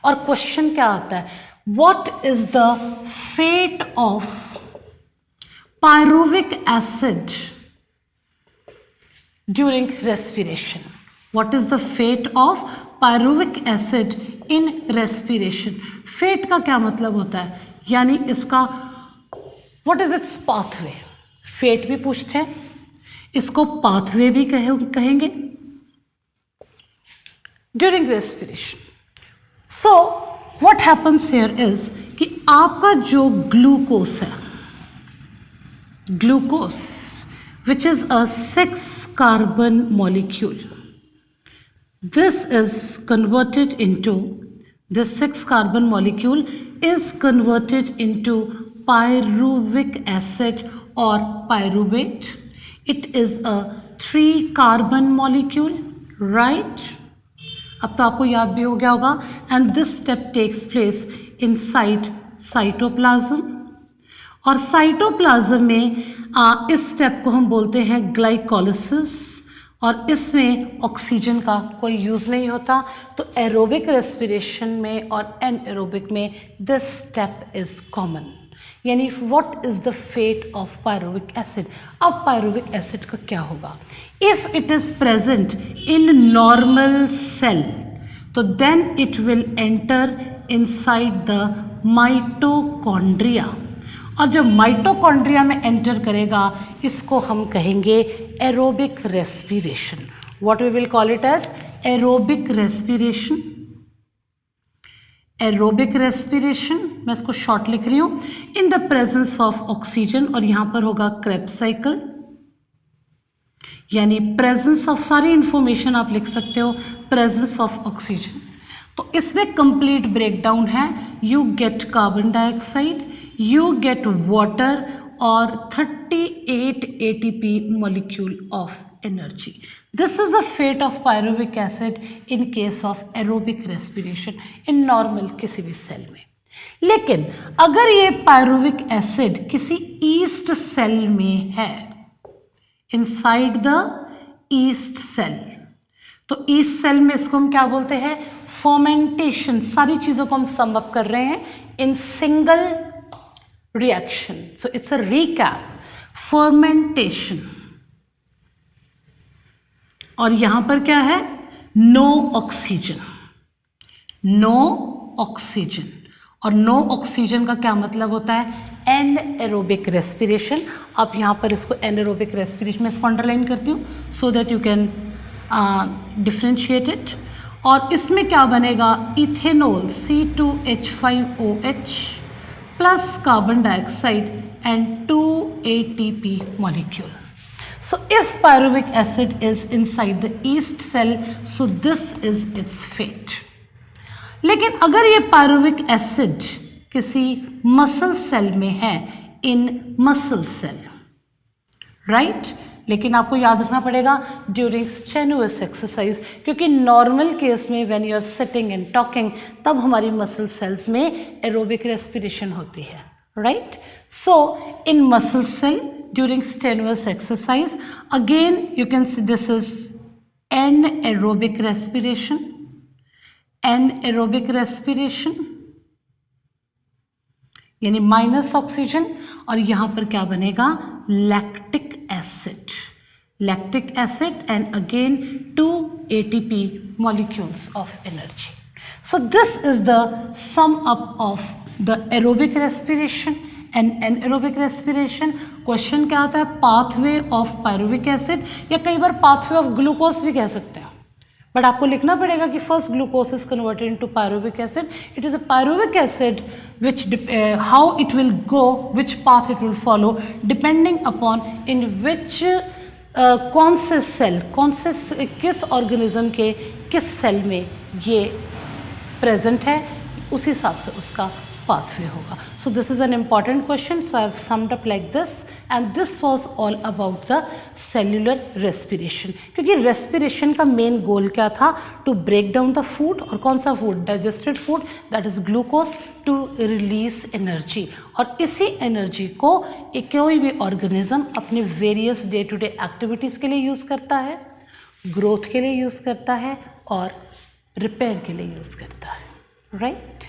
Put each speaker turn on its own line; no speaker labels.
और क्वेश्चन क्या आता है, what is the fate of pyruvic acid during respiration? What is the fate of pyruvic acid in respiration? Fate का क्या मतलब होता है, यानी इसका what is its pathway? Fate भी पूछते हैं, इसको पाथवे भी कहेंगे during respiration. So what happens here is कि आपका जो ग्लूकोस है, glucose which is a 6 carbon molecule, this is converted into, this 6 carbon molecule is converted into pyruvic acid or pyruvate. It is a 3 carbon molecule, right? अब तो आपको याद भी हो गया होगा. And this step takes place inside cytoplasm. और cytoplasm में इस स्टेप को हम बोलते हैं ग्लाइकोलिसिस, और इसमें ऑक्सीजन का कोई यूज़ नहीं होता. तो एरोबिक रेस्पिरेशन में और एनएरोबिक में दिस स्टेप इज़ कॉमन. यानी what is the fate of pyruvic acid? अब पायरुविक एसिड का क्या होगा? If it is present in normal cell तो then it will enter inside the mitochondria, और जब माइटोकॉन्ड्रिया में एंटर करेगा इसको हम कहेंगे aerobic respiration. What we will call it as aerobic respiration. Aerobic respiration, मैं इसको शॉर्ट लिख रही हूँ, in the presence of oxygen, और यहाँ पर होगा क्रेब्स साइकिल, यानी प्रेजेंस ऑफ, सारी इंफॉर्मेशन आप लिख सकते हो, प्रेजेंस ऑफ ऑक्सीजन. तो इसमें कंप्लीट ब्रेकडाउन है. You get carbon dioxide, you get water or 38 ATP molecule of energy. This is the fate of pyruvic acid in case of aerobic respiration in normal किसी भी cell में. लेकिन अगर ये pyruvic acid किसी yeast cell में है, inside the yeast cell, तो yeast सेल में इसको हम क्या बोलते हैं? fermentation. सारी चीज़ों को हम सम अप कर रहे हैं in single reaction. So it's a recap. Fermentation. और यहां पर क्या है? No oxygen. No oxygen. और नो ऑक्सीजन का क्या मतलब होता है? Anaerobic respiration. आप यहां पर इसको एनएरोबिक रेस्पिरेशन में इसको अंडरलाइन करती हूँ so that you can differentiate it. और इसमें क्या बनेगा? Ethanol C2H5OH plus carbon dioxide and 2 ATP molecule. So if pyruvic acid is inside the yeast cell, so this is its fate. लेकिन अगर ये pyruvic acid किसी मसल सेल में है, in muscle cell, right? लेकिन आपको याद रखना पड़ेगा ड्यूरिंग स्टेनुअस एक्सरसाइज, क्योंकि नॉर्मल केस में when you are sitting and talking तब हमारी मसल सेल्स में एरोबिक रेस्पिरेशन होती है, right? So in muscle cell during strenuous exercise again you can see this is anaerobic respiration. Anaerobic respiration यानी minus oxygen, और यहाँ पर क्या बनेगा? Lactic acid. Lactic acid and again 2 ATP molecules of energy. So this is the sum up of the aerobic respiration and anaerobic respiration. Question क्या आता है? Pathway of pyruvic acid, या कई बार पाथवे ऑफ ग्लूकोज भी कह सकते हैं. But आपको लिखना पड़ेगा कि first glucose is converted into pyruvic acid. It is a pyruvic acid which how it will go, which path it will follow depending upon in which कौन से सेल, किस ऑर्गेनिज्म के किस सेल में ये प्रेजेंट है, उस हिसाब से उसका pathway होगा. So this is an important question. So I have summed up like this, and this was all about the cellular respiration. क्योंकि respiration का main goal क्या था? To break down the food, और कौन सा food? Digested food, that is glucose, to release energy. और इसी energy को कोई भी organism अपने various day to day activities के लिए use करता है, growth के लिए use करता है और repair के लिए use करता है. right?